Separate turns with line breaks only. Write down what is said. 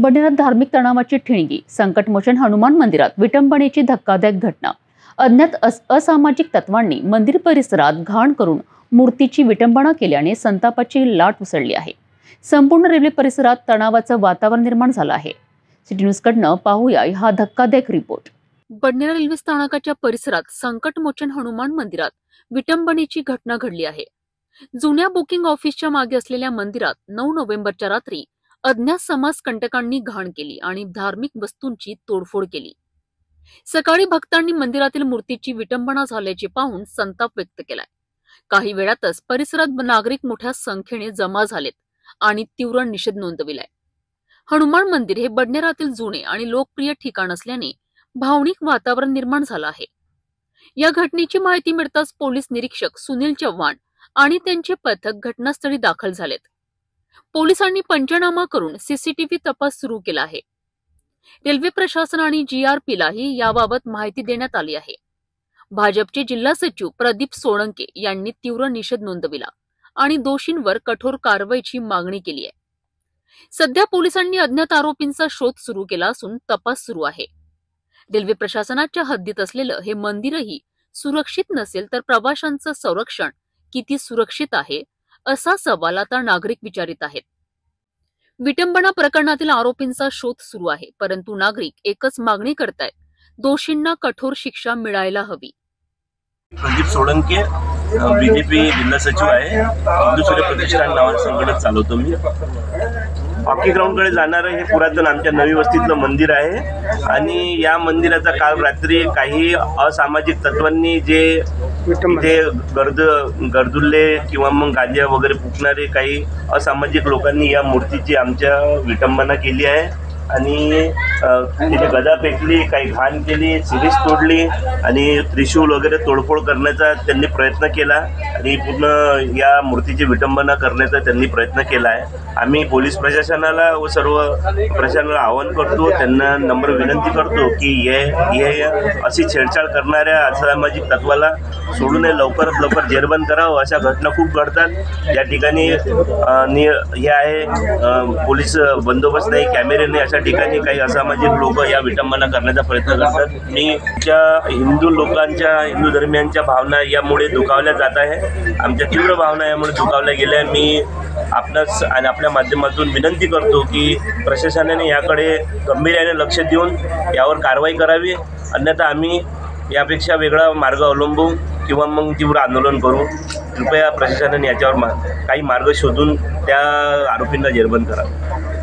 बडनेरात धार्मिक तणावाची ठिणगी, संकटमोचन हनुमान मंदिरात विटंबनेची धक्कादायक घटना। अज्ञात असामाजिक तत्वांनी मंदिर परिसरात घाण करून मूर्तीची विटंबना केल्याने संतापाची लाट उसळली आहे। संपूर्ण रेल्वे परिसरात तणावाचं वातावरण निर्माण झालं आहे। सिटी न्यूजकडनं पाहूया हा धक्कादायक रिपोर्ट। बडनेरा रेल्वे स्थानकाच्या परिसरात संकटमोचन हनुमान मंदिरात विटंबनेची घटना घडली आहे। जुन्या बुकिंग ऑफिसच्या मागे असलेल्या मंदिरात 9 नोव्हेंबरच्या रात्री अज्ञात समाजकंटकांनी घाण केली आणि धार्मिक वस्तूंची तोडफोड केली। सकाळी भक्तांनी मंदिरातील मूर्तीची विटंबना झाल्याचे पाहून संताप व्यक्त केलाय। काही वेळातच परिसरात नागरिक मोठ्या संख्येने जमा झालेत आणि तीव्र निषेध नोंदविलाय। हनुमान मंदिर हे बडनेरातील जुने आणि लोकप्रिय ठिकाण असल्याने भावनिक वातावरण निर्माण झालं आहे। या घटनेची माहिती मिळताच पोलीस निरीक्षक सुनील चव्हाण आणि त्यांचे पथक घटनास्थळी दाखल झालेत। पोलिसांनी पंचनामा करून सीसीटीव्ही तपास सुरू केला आहे। रेल्वे प्रशासन आणि जीआरपीलाही याबाबत माहिती देण्यात आली आहे। भाजपचे जिल्हा सचिव प्रदीप सोळंके यांनी तीव्र निषेध नोंदविला आणि दोषींवर कठोर कारवाईची मागणी केली आहे। सध्या पोलिसांनी अज्ञात आरोपींचा शोध सुरू केला असून तपास सुरू आहे। रेल्वे प्रशासनाच्या हद्दीत असलेलं हे मंदिरही सुरक्षित नसेल तर प्रवाशांचं संरक्षण किती सुरक्षित आहे असा सवाल आता नागरिक विचारित आहेत। विटंबना प्रकरणातील आरोपींचा शोध सुरू आहे, परंतु नागरिक एकच मागणी करतायत, दोषींना कठोर शिक्षा मिळायला हवी।
प्रदीप सोळंके, बीजेपी जिल्हा सचिव आहे। हिंदू सूर्य प्रतिष्ठान नावाचं संघटन चालवतो मी। हॉकी ग्राउंडकडे जाणारं हे पुरातन आमच्या नवी वस्तीतलं मंदिर आहे आणि या मंदिराचा काल रात्री काही असामाजिक तत्वांनी जे इथे गरजुल्ले किंवा मग गांजा वगैरे फुकणारे काही असामाजिक लोकांनी या मूर्तीची आमच्या विटंबना केली आहे आणि तिथे गदा पेटली, काही घाण केली, सिरीज तोडली आणि त्रिशूल वगैरे तोडफोड करण्याचा त्यांनी प्रयत्न केला आणि पूर्ण या मूर्तीची विटंबना करण्याचा त्यांनी प्रयत्न केला आहे। आम्ही पोलीस प्रशासनाला व सर्व प्रशासनाला आवाहन करतो, त्यांना नम्र विनंती करतो की हे अशी छेडछाड करणाऱ्या असामाजिक तत्वाला सोडू नये, लवकरात लवकर जेरबंद करावं। अशा घटना खूप घडतात। या ठिकाणी हे आहे पोलीस बंदोबस्त नाही, कॅमेरे नाही, अशा ठिकाणी काही असामाजिक लोक या विटंबना करण्याचा प्रयत्न करतात। मी हिंदू लोकांच्या, हिंदू धर्मियांच्या भावना यामुळे दुखावल्या जात आहे। आमच्या तीव्र भावना यामुळे दुखावल्या गेल्या। मी आपणास आणि आपल्या माध्यमातून विनंती करतो की प्रशासनाने याकडे गंभीर्याने लक्ष देऊन यावर कारवाई करावी, अन्यथा आम्ही यापेक्षा वेगळा मार्ग अवलंबू किंवा मग तीव्र आंदोलन करू। कृपया प्रशासनाने याच्यावर काही मार्ग शोधून त्या आरोपींना जेरबंद करावे।